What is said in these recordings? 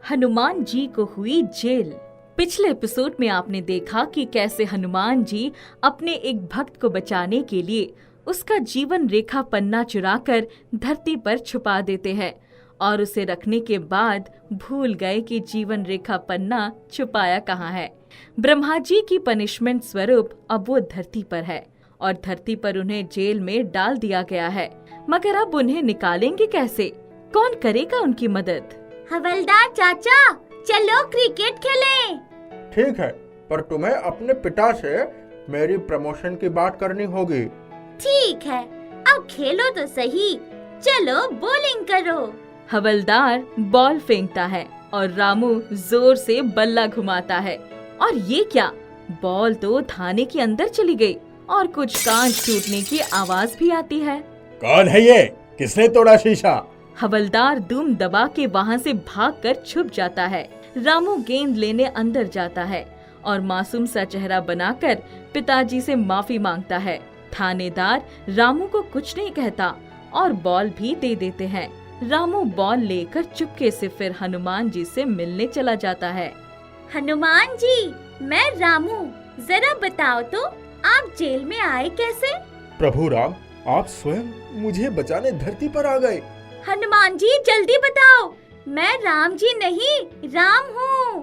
हनुमान जी को हुई जेल। पिछले एपिसोड में आपने देखा कि कैसे हनुमान जी अपने एक भक्त को बचाने के लिए उसका जीवन रेखा पन्ना चुराकर धरती पर छुपा देते हैं और उसे रखने के बाद भूल गए कि जीवन रेखा पन्ना छुपाया कहाँ है। ब्रह्मा जी की पनिशमेंट स्वरूप अब वो धरती पर है और धरती पर उन्हें जेल में डाल दिया गया है। मगर अब उन्हें निकालेंगे कैसे? कौन करेगा उनकी मदद? हवलदार चाचा, चलो क्रिकेट खेलें। ठीक है, पर तुम्हें अपने पिता से मेरी प्रमोशन की बात करनी होगी। ठीक है, अब खेलो तो सही। चलो बॉलिंग करो। हवलदार बॉल फेंकता है और रामू जोर से बल्ला घुमाता है। और ये क्या, बॉल तो थाने के अंदर चली गई और कुछ कांच टूटने की आवाज भी आती है। कौन है ये? किसने तोड़ा शीशा? हवलदार दुम दबा के वहाँ से भागकर छुप जाता है। रामू गेंद लेने अंदर जाता है और मासूम सा चेहरा बनाकर पिताजी से माफी मांगता है। थानेदार रामू को कुछ नहीं कहता और बॉल भी दे देते हैं। रामू बॉल लेकर चुपके से फिर हनुमान जी से मिलने चला जाता है। हनुमान जी, मैं रामू। जरा बताओ तो आप जेल में आए कैसे? प्रभु राम, आप स्वयं मुझे बचाने धरती पर आ गए। हनुमान जी, जल्दी बताओ। मैं राम जी नहीं, राम हूँ।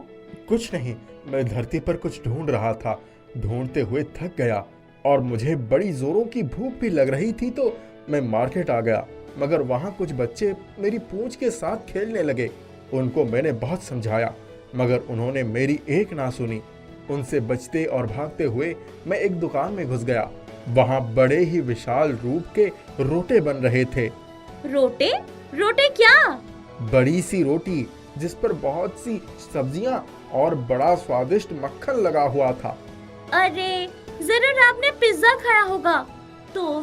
कुछ नहीं, मैं धरती पर कुछ ढूंढ रहा था। ढूंढते हुए थक गया और मुझे बड़ी जोरों की भूख भी लग रही थी तो मैं मार्केट आ गया। मगर वहाँ कुछ बच्चे मेरी पूंछ के साथ खेलने लगे। उनको मैंने बहुत समझाया मगर उन्होंने मेरी एक ना सुनी। उनसे बचते और भागते हुए मैं एक दुकान में घुस गया। वहाँ बड़े ही विशाल रूप के रोटे बन रहे थे। रोटे? रोटे क्या? बड़ी सी रोटी जिस पर बहुत सी सब्जियां और बड़ा स्वादिष्ट मक्खन लगा हुआ था। अरे, जरूर आपने पिज्जा खाया होगा। तो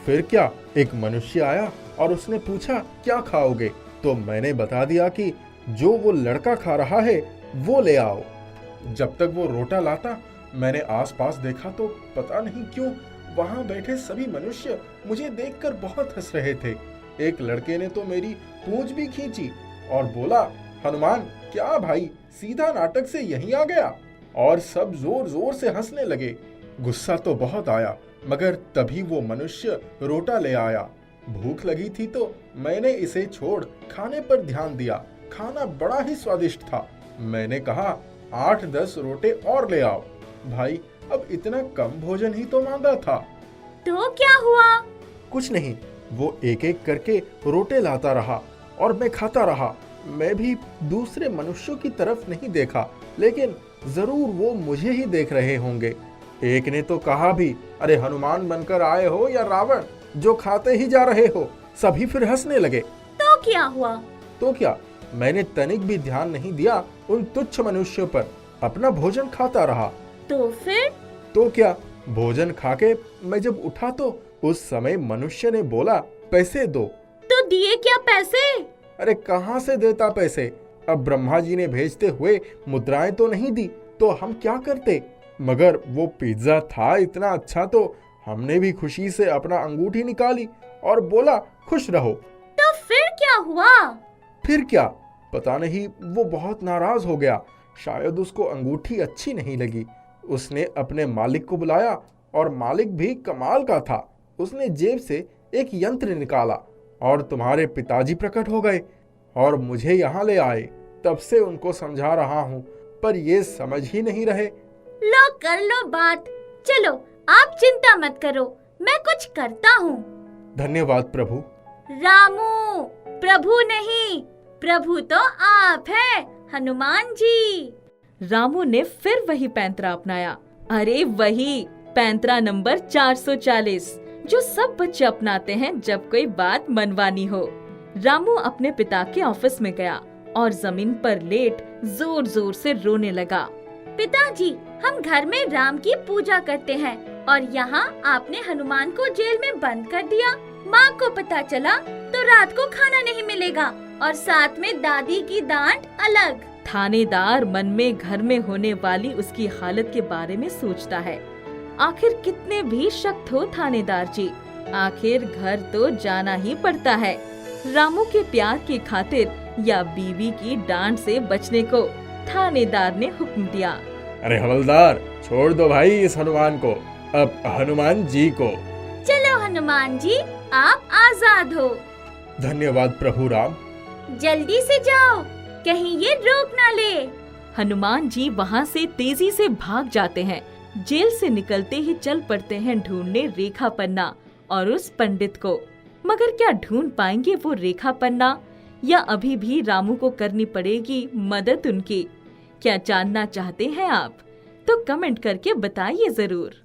फिर क्या? एक मनुष्य आया और उसने पूछा क्या खाओगे? तो मैंने बता दिया कि जो वो लड़का खा रहा है वो ले आओ। जब तक वो रोटा लाता मैंने आसपास देखा तो पता नहीं क्यों वहां बैठे सभी मनुष्य मुझे देखकर बहुत हंस रहे थे। एक लड़के ने तो मेरी पूंछ भी खींची और बोला, हनुमान क्या भाई, सीधा नाटक से यहीं आ गया? और सब जोर जोर से हंसने लगे। गुस्सा तो बहुत आया मगर तभी वो मनुष्य रोटा ले आया। भूख लगी थी तो मैंने इसे छोड़ खाने पर ध्यान दिया। खाना बड़ा ही स्वादिष्ट था। मैंने कहा 8-10 रोटे और ले आओ। भाई, अब इतना कम भोजन ही तो मांगा था। तो क्या हुआ? कुछ नहीं, वो एक एक करके रोटे लाता रहा और मैं खाता रहा। मैं भी दूसरे मनुष्यों की तरफ नहीं देखा, लेकिन जरूर वो मुझे ही देख रहे होंगे। एक ने तो कहा भी, अरे हनुमान बनकर आए हो या रावण, जो खाते ही जा रहे हो? सभी फिर हंसने लगे। तो क्या हुआ? तो क्या, मैंने तनिक भी ध्यान नहीं दिया उन तुच्छ मनुष्यों पर। अपना भोजन खाता रहा। तो फिर? तो क्या, भोजन खाके मैं जब उठा तो उस समय मनुष्य ने बोला, पैसे दो। तो दिए क्या पैसे? अरे कहाँ से देता पैसे? अब ब्रह्मा जी ने भेजते हुए मुद्राएं तो नहीं दी तो हम क्या करते? मगर वो पिज्जा था इतना अच्छा तो हमने भी खुशी से अपना अंगूठी निकाली और बोला, खुश रहो। तो फिर क्या हुआ? फिर क्या, पता नहीं, वो बहुत नाराज हो गया। शायद उसको अंगूठी अच्छी नहीं लगी। उसने अपने मालिक को बुलाया और मालिक भी कमाल का था। उसने जेब से एक यंत्र निकाला और तुम्हारे पिताजी प्रकट हो गए और मुझे यहाँ ले आए। तब से उनको समझा रहा हूँ पर ये समझ ही नहीं रहे। लो कर लो बात। चलो आप चिंता मत करो, मैं कुछ करता हूँ। धन्यवाद प्रभु। रामू, प्रभु नहीं, प्रभु तो आप हैं, हनुमान जी। रामू ने फिर वही पैंतरा अपनाया। अरे वही पैंतरा नंबर 440 जो सब बच्चे अपनाते हैं जब कोई बात मनवानी हो। रामू अपने पिता के ऑफिस में गया और जमीन पर लेट जोर जोर से रोने लगा। पिताजी, हम घर में राम की पूजा करते हैं और यहाँ आपने हनुमान को जेल में बंद कर दिया। माँ को पता चला तो रात को खाना नहीं मिलेगा और साथ में दादी की डांट अलग। थानेदार मन में घर में होने वाली उसकी हालत के बारे में सोचता है। आखिर कितने भी सख्त हो थानेदार जी, आखिर घर तो जाना ही पड़ता है। रामू के प्यार की खातिर या बीवी की डांट से बचने को थानेदार ने हुक्म दिया। अरे हवलदार, छोड़ दो भाई इस हनुमान को, अब हनुमान जी को। चलो हनुमान जी, आप आजाद हो। धन्यवाद प्रभु राम। जल्दी से जाओ, कहीं ये रोक ना ले। हनुमान जी वहाँ से तेजी से भाग जाते हैं। जेल से निकलते ही चल पड़ते हैं ढूंढने रेखा पन्ना और उस पंडित को। मगर क्या ढूंढ पाएंगे वो रेखा पन्ना, या अभी भी रामू को करनी पड़ेगी मदद उनकी? क्या जानना चाहते हैं आप? तो कमेंट करके बताइए जरूर।